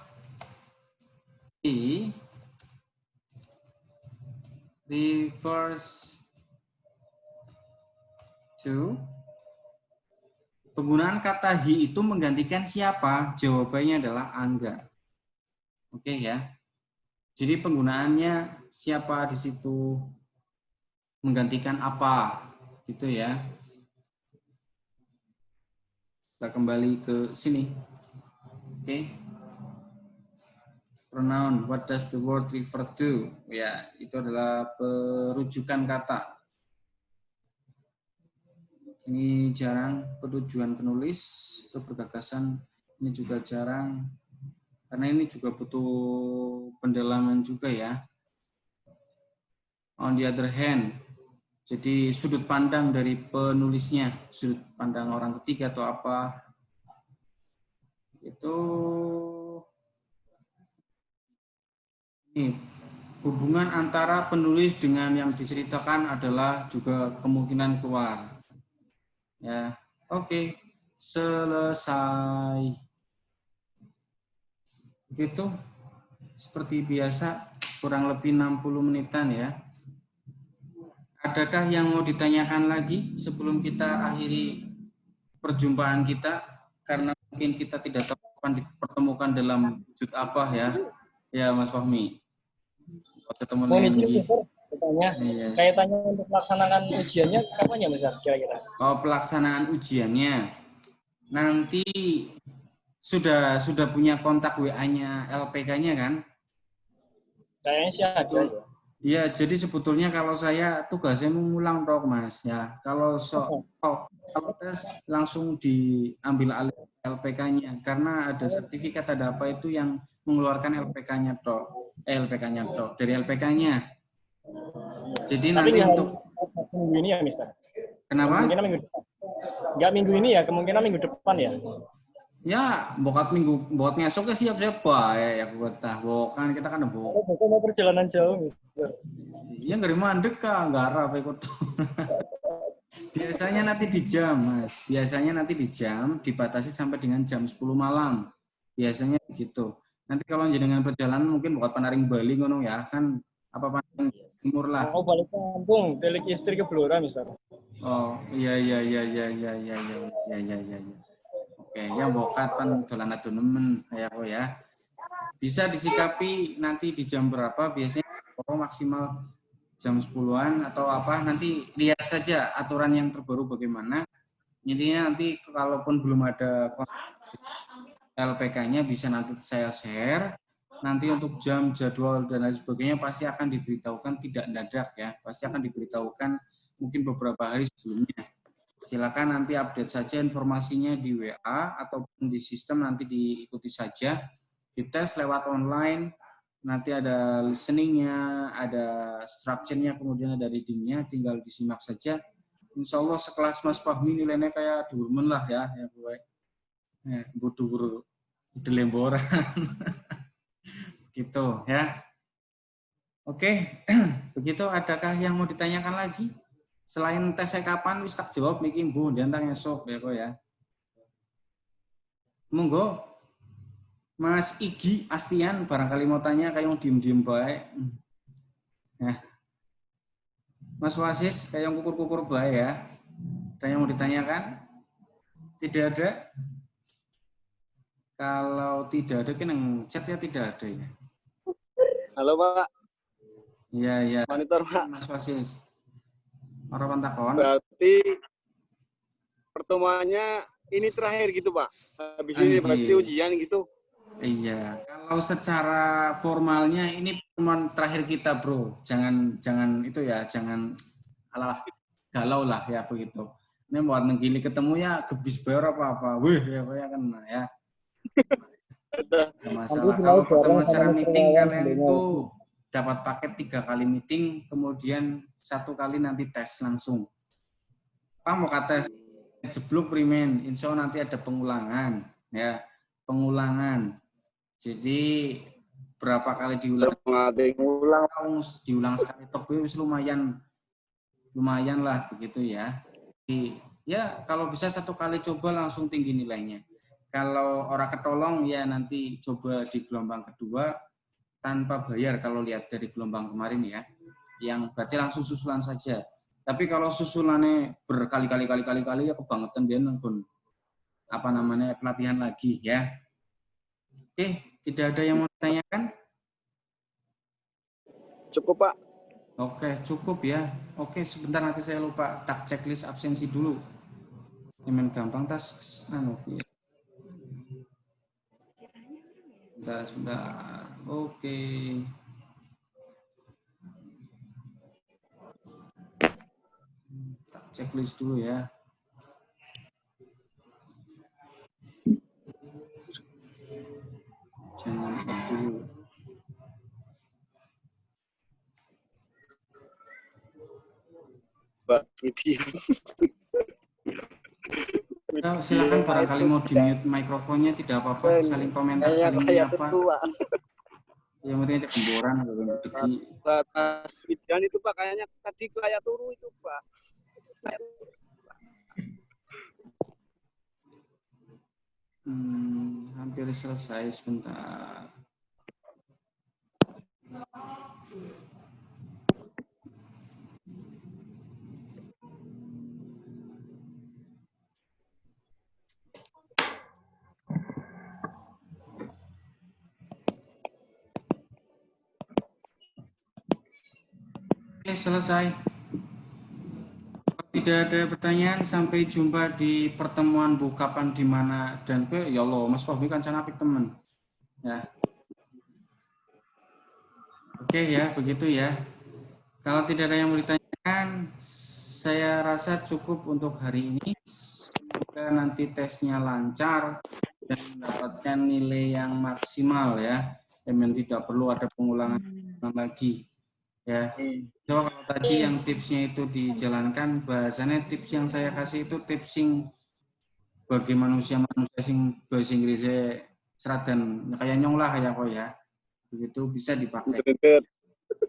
he refers to. Penggunaan kata he itu menggantikan siapa? Jawabannya adalah Angga. Oke ya. Jadi penggunaannya siapa di situ? Menggantikan apa? Gitu ya. Kita kembali ke sini. Oke. Pronoun, what does the word refer to? Ya, itu adalah perujukan kata. Ini jarang petujuan penulis atau bergagasan. Ini juga jarang karena ini juga butuh pendalaman juga ya. On the other hand, jadi sudut pandang dari penulisnya, sudut pandang orang ketiga atau apa, itu ini hubungan antara penulis dengan yang diceritakan adalah juga kemungkinan keluar. Ya, oke, selesai. Begitu, seperti biasa, kurang lebih 60 menitan ya. Adakah yang mau ditanyakan lagi sebelum kita akhiri perjumpaan kita? Karena mungkin kita tidak tahu akan dipertemukan dalam wujud apa ya. Ya, Mas Fahmi. Ketemu lagi. Tanya, iya. Kayak tanya untuk pelaksanaan ujiannya kapan ya, Mas? Kira-kira? Oh, pelaksanaan ujiannya. Nanti sudah punya kontak WA-nya LPK-nya kan? Kayaknya sih ada ya. Iya, jadi sebetulnya kalau saya tugasnya mengulang toh, Mas ya. Kalau kalau tes langsung diambil alih LPK-nya karena ada sertifikat ada apa itu yang mengeluarkan LPK-nya toh. LPK-nya toh dari LPK-nya. Jadi tapi nanti untuk minggu ini ya, Mister. Kenapa? Kemungkinan minggu depan. Enggak minggu ini ya, kemungkinan minggu depan ya. Ya, bokat ngesok siap-siap bae ya betah. Bokan kita kan Oh, mau perjalanan jauh, Mister. Iya nggak mandek kah, nggak arah ikut. Biasanya nanti di jam, Mas. Biasanya nanti di jam dibatasi sampai dengan jam 10 malam. Biasanya begitu. Nanti kalau jenengan perjalanan mungkin bokat Panaring Bali ngono ya, kan apa Panaring Timur lah. Mau balik kampung, telik istri ke Blora, Mister. Oh, iya. Oke, ya bokat pan dolan adu nemen ya kok ya. Bisa disikapi nanti di jam berapa biasanya maksimal jam 10-an atau apa, nanti lihat saja aturan yang terbaru bagaimana. Intinya nanti kalaupun belum ada LPK-nya bisa nanti saya share. Nanti untuk jam, jadwal, dan lain sebagainya pasti akan diberitahukan tidak mendadak ya. Pasti akan diberitahukan mungkin beberapa hari sebelumnya. Silakan nanti update saja informasinya di WA ataupun di sistem, nanti diikuti saja. Dites lewat online, nanti ada listening-nya, ada structure-nya, kemudian ada reading-nya, tinggal disimak saja. Insya Allah sekelas Mas Fahmi nilainya kayak Durmen lah ya gue. Butuh lemboran. Gitu ya. Oke, begitu. Adakah yang mau ditanyakan lagi? Selain tesnya kapan, wis tak jawab niki Bu, diantang esok ya kok ya. Monggo. Mas Igi Astian barangkali mau tanya kayak yang diem-diem baik. Ya. Mas Wasis kayak yang kukur-kukur baik ya. Ada yang mau ditanyakan? Tidak ada? Kalau tidak ada kan yang chat ya tidak ada ya. Halo Pak. Iya. Monitor Pak. Mas Wasis. Orang takon. Berarti pertemuannya ini terakhir gitu Pak. Habis ini berarti ujian gitu. Iya. Kalau secara formalnya ini pertemuan terakhir kita Bro. Jangan itu ya. Jangan alah galau lah ya begitu. Ini buat nenggili ketemu ya gebis bayar apa-apa. Wih ya kan ya. Masalah. Kalau pertemuan secara meeting kalian itu dapat paket 3 kali meeting, kemudian 1 kali nanti tes langsung. Pak mau kata jeblok primen, insya Allah nanti ada pengulangan, ya, pengulangan. Jadi berapa kali diulang? Diulang sekali tapi lumayan lah begitu ya. Ya kalau bisa 1 kali coba langsung tinggi nilainya. Kalau orang ketolong ya nanti coba di gelombang kedua tanpa bayar kalau lihat dari gelombang kemarin ya. Yang berarti langsung susulan saja. Tapi kalau susulannya berkali-kali ya kebangetan dia pun apa namanya pelatihan lagi ya. Oke, tidak ada yang mau ditanyakan? Cukup, Pak. Oke, cukup ya. Oke, sebentar nanti saya lupa tak checklist absensi dulu. Yang gampang tas ya. Sebentar. Oke. Tak checklist dulu ya. Jangan dulu. Ya, silakan barangkali mau di-mute mikrofonnya tidak apa-apa, saling komentar, saling apa. Yang penting aja gemboran degi. Batas Widian itu Pak kayaknya tadi kayak turu itu Pak. Hampir selesai sebentar. Oke, selesai. Tidak ada pertanyaan, sampai jumpa di pertemuan Bu kapan di mana dan ya Allah Mas Fahmi kan canapik teman. Ya. Oke ya, begitu ya. Kalau tidak ada yang mau ditanyakan, saya rasa cukup untuk hari ini. Semoga nanti tesnya lancar dan mendapatkan nilai yang maksimal ya. Yang tidak perlu ada pengulangan lagi. Ya, so, kalau tadi yang tipsnya itu dijalankan, bahasanya tips yang saya kasih itu tips yang bagi manusia sing bahasa Inggrisnya seradan kayak nyong lah kayak kok ya, begitu bisa dipakai.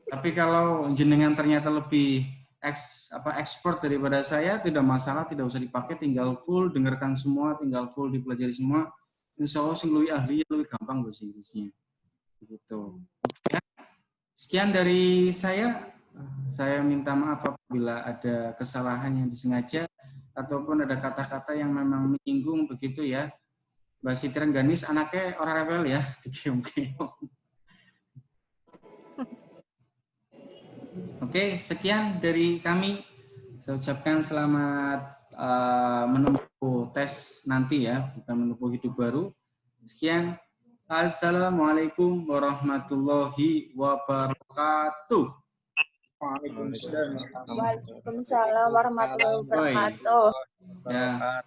Tapi kalau jenengan ternyata lebih expert daripada saya, tidak masalah, tidak usah dipakai, tinggal full dengarkan semua, tinggal full dipelajari semua. Insya Allah sing lebih ahli, lebih gampang bahasa Inggrisnya. Begitu. Ya. Sekian dari saya minta maaf apabila ada kesalahan yang disengaja ataupun ada kata-kata yang memang menyinggung begitu ya. Mbak Siti Rengganis anaknya orang rebel ya. Oke, sekian dari kami. Saya ucapkan selamat menempuh tes nanti ya, bukan menempuh hidup baru. Sekian. Assalamualaikum warahmatullahi wabarakatuh. Waalaikumsalam warahmatullahi wabarakatuh. Ya.